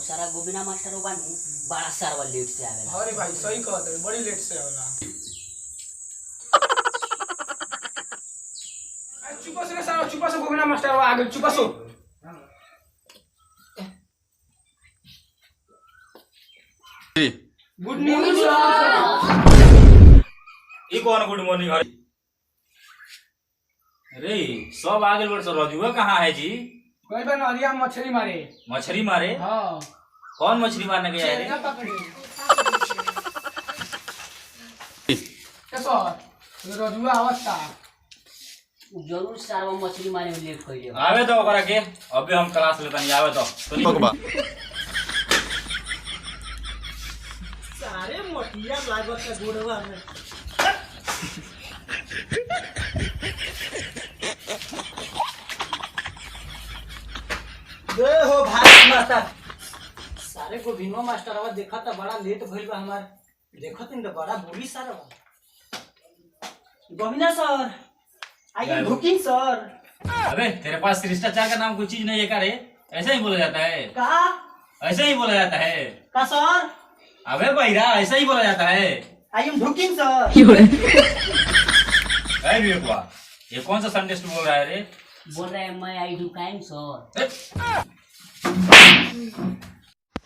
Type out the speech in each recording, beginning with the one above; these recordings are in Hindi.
सारा गोबिना मास्टर बानू बड़ा सारा लेट से आवेला। अरे भाई सही कहत है, बड़ी लेट से आवेला। चुप से सारा चुप से गोबिना मास्टर आ गए, चुप सो। Good morning sir. ई कौन गुड मॉर्निंग? अरे सब आगे बढ़ सर, रजुआ कहाँ है जी? गए बन नदिया मछली मारे। मछली मारे? हां। कौन मछली मारने गया है? ना पकड़े। कैसा? रजुआ अवस्था। जरूर सारा मछली मारे में लेट कइले। आवे तो ओकरा के, अबे हम क्लास लेता नहीं आवे तो। सारे मोटिया लागत है गुड़वा में। दे हो भाई मास्टर। सारे को भीमा मास्टर आवा देखा था बड़ा लेट भइल बा हमार। देखत इन बड़ा बोली सारा बा। Govinda sir, I am booking sir. अबे तेरे पास शिष्टाचार का नाम कोई चीज नहीं है क्या रे? ऐसे ही बोला जाता है? कहा? ऐसे ही बोला जाता है? का सर? अबे बहिरा ऐसा ही बोला जाता है? I am booking sir. अरे बेवकूआ, ये कौन सा संदेश बोल रहा है रे? बोल रहे हैं मैं आई डू काइम सर।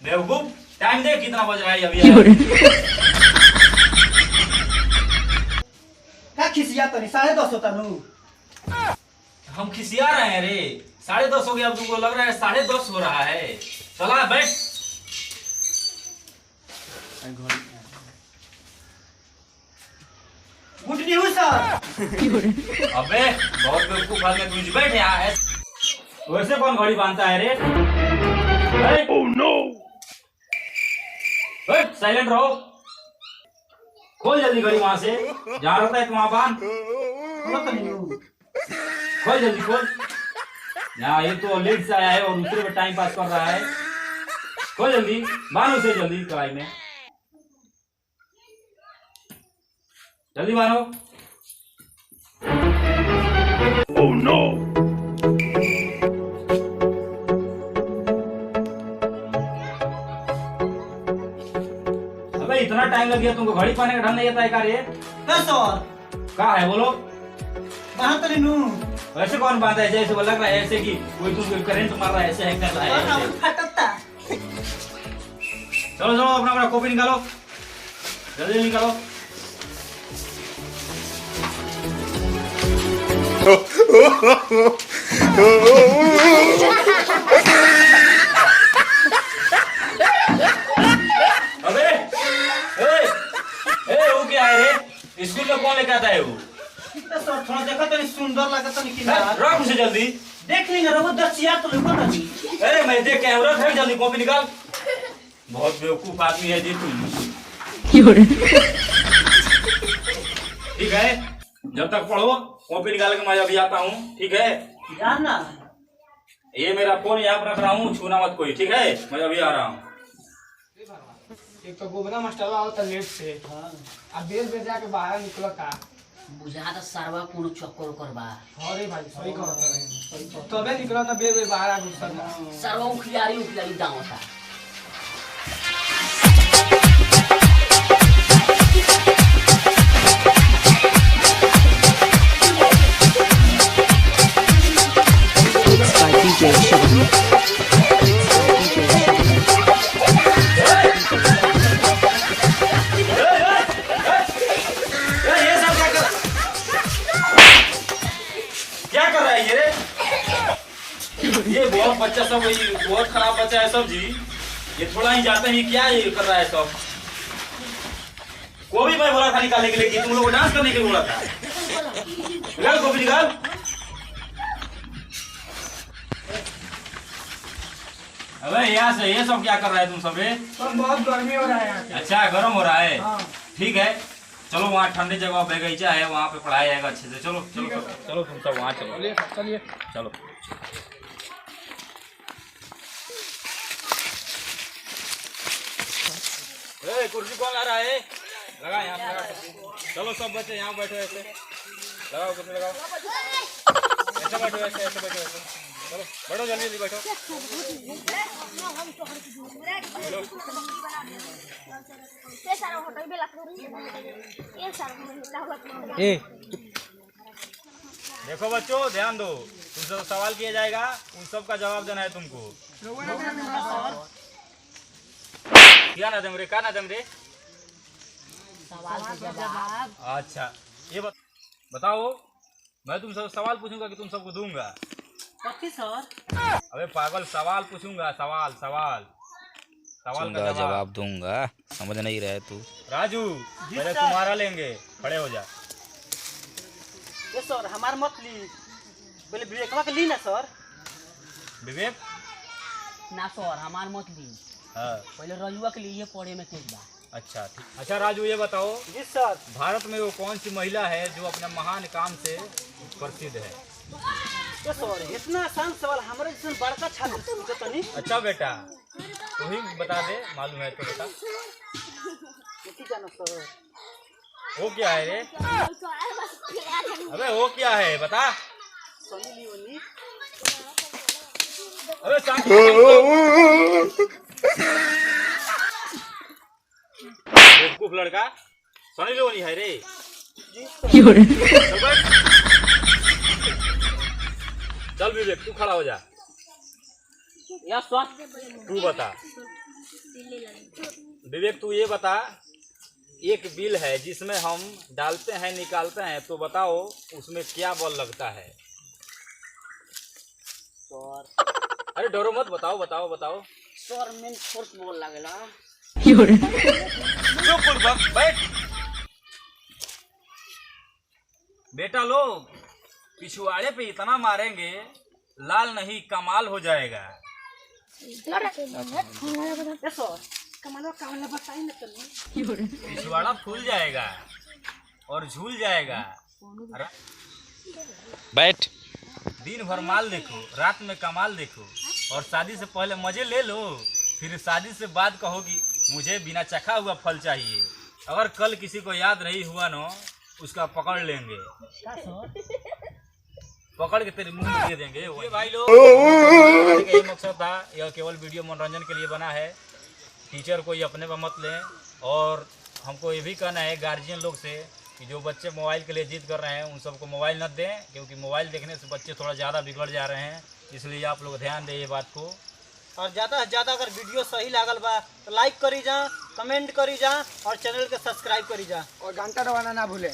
बेवकूफ, टाइम देख कितना बज रहा है अभी। का खिसिया तनी 10:30 होता नु। हम खिसिया रहे हैं रे, 10:30 हो गया, अब तुमको लग रहा है 10:30 हो रहा है। चला बैठ। Good news sir. अबे बहुत बेवकूफ आदमी, तू बैठ यहाँ है। वैसे कौन घड़ी बांधता है रे? ओह नो, बैठ, साइलेंट रहो। खोल जल्दी घड़ी वहां से, जहाँ रहता है वहां बांध। खोल जल्दी खोल। यहाँ ये तो लेट से आया है और दूसरे में टाइम पास कर रहा है। खोल जल्दी, बांध उसे जल्दी कढ़ाई में, जल्दी बांधो। ओह नो, अबे इतना टाइम लग गया तुमको, घड़ी पाने का ढंग नहीं आता है क्या रे? का सर? कहाँ है बोलो? कहां तनी नु? ऐसे कौन बांधा है? जैसे वो लग रहा है ऐसे कि कोई तुमको करंट मार रहा है, ऐसे है कर रहा है ऐसे। फटता। चलो चलो अपना अपना कॉपी निकालो, जल्दी निकालो। अबे वो क्या है रे? स्कूल में कौन लेके आता है वो? सर थोड़ा देखा तनी सुंदर लगत तनी कि ना। रख उसे जल्दी। देख लेंगे रघु दसिया तो लोगों नहीं। अरे मैं देख कैमरा है, जल्दी कॉपी निकाल। बहुत बेवकूफ आदमी है जी तुम। ठीक है, जब तक पढ़ो कॉपी निकाल के मैं अभी आता हूँ। ठीक है जाना। ये मेरा फोन यहाँ पर रख रहा हूँ, छूना मत कोई। ठीक है, मैं अभी आ रहा हूँ। एक तो गोबिना मास्टर आवता लेट से। हां। अब बेर जाके बाहर निकलता। बुझा तो सरवा कोनो चक्कर कर बा। अरे भाई सही कहत है। तबे निकलता बेर बाहर आ घुसता। सरवा उखियारी दावता। क्या कर रहा है ये रे? ये बहुत बच्चा सब, बहुत खराब बच्चा है सब जी। ये थोड़ा ही जाते ही क्या ये कर रहा है सब। को भी मैं बोला था निकालने के लिए कि तुम लोग को डांस करने के लिए बोला था। निकाल को भी निकाल। अबे यहाँ से ये सब क्या कर रहा है तुम सब रे? बहुत गर्मी हो रहा है यहाँ पे। अच्छा गर्म हो रहा है। हाँ। ठीक है, चलो वहाँ ठंडे जगह बगीचा है, वहाँ पे पढ़ाया जाएगा अच्छे से। चलो चलो चलो, चलो तुम सब वहाँ चलो। चलिए चलो कुर्सी कौन ला रहा है? लगा यहाँ पे, लगा कुर्सी। चलो सब बच्चे यहाँ बैठो, ऐसे लगाओ कुर्सी लगाओ, ऐसे बैठो, ऐसे ऐसे बैठो, ऐसे। चलो बैठो, जल्दी जल्दी बैठो। लोग। देखो बच्चों ध्यान दो, तुमसे तो सवाल किया जाएगा, उन सब का जवाब देना है तुमको। क्या ना जमरे, क्या ना जमरे? सवाल का जवाब अच्छा ये बताओ, मैं तुमसे सवाल पूछूंगा कि तुम सबको दूंगा? कथी सर? अबे पागल, सवाल पूछूंगा, सवाल सवाल सवाल का जवाब दूंगा। समझ नहीं रहे तू। राजू पहले तुम्हारा लेंगे, खड़े हो जा। ये सर हमार मत ली, पहले विवेकवा के ली ना सर। विवेक ना सर हमार मत ली, हाँ पहले रजुआ के लिए ये पढ़े में तेज बा। अच्छा ठीक। अच्छा राजू ये बताओ, जी सर। भारत में वो कौन सी महिला है जो अपने महान काम से प्रसिद्ध है? ये सर इतना आसान सवाल हमारे जैसे बड़का छात्र से पूछो तनी। अच्छा बेटा तू ही बता दे, मालूम है तो बता। नहीं जाना सर। वो क्या है रे? अबे वो क्या है बता। सनी लियोनी। अबे बेवकूफ लड़का, सनी लियोनी है रे। चल विवेक तू खड़ा हो जा। Yes sir. तू बता विवेक, तू ये बता, एक बिल है जिसमें हम डालते हैं निकालते हैं, तो बताओ उसमें क्या बल लगता है? सर अरे डरो मत, बताओ बताओ बताओ। सर मेन फोर्स बोल लागेला। चुप बुड़बक, बैठ। बेटा लोग पिछवाड़े पे इतना मारेंगे लाल नहीं कमाल हो जाएगा। ये सर कमाल कावला बताई ना तनी। पिछवाड़ा फूल जाएगा और झूल जाएगा। अरे बैठ। दिन भर माल देखो, रात में कमाल देखो, और शादी से पहले मजे ले लो, फिर शादी से बाद कहो कि मुझे बिना चखा हुआ फल चाहिए। अगर कल किसी को याद नहीं हुआ ना, उसका पकड़ लेंगे, पकड़ के तेरे मुंह में दे देंगे। ये भाई लोग यही मकसद था, यह केवल वीडियो मनोरंजन के लिए बना है। टीचर को ये अपने पर मत लें। और हमको ये भी कहना है गार्जियन लोग से कि जो बच्चे मोबाइल के लिए जिद कर रहे हैं उन सबको मोबाइल न दें, क्योंकि मोबाइल देखने से बच्चे थोड़ा ज़्यादा बिगड़ जा रहे हैं। इसलिए आप लोग ध्यान दें ये बात को। और ज़्यादा से ज़्यादा अगर वीडियो सही लागल बा तो लाइक करी जा, कमेंट करी जा और चैनल के सब्सक्राइब करी जा और घंटा दबाना ना भूले।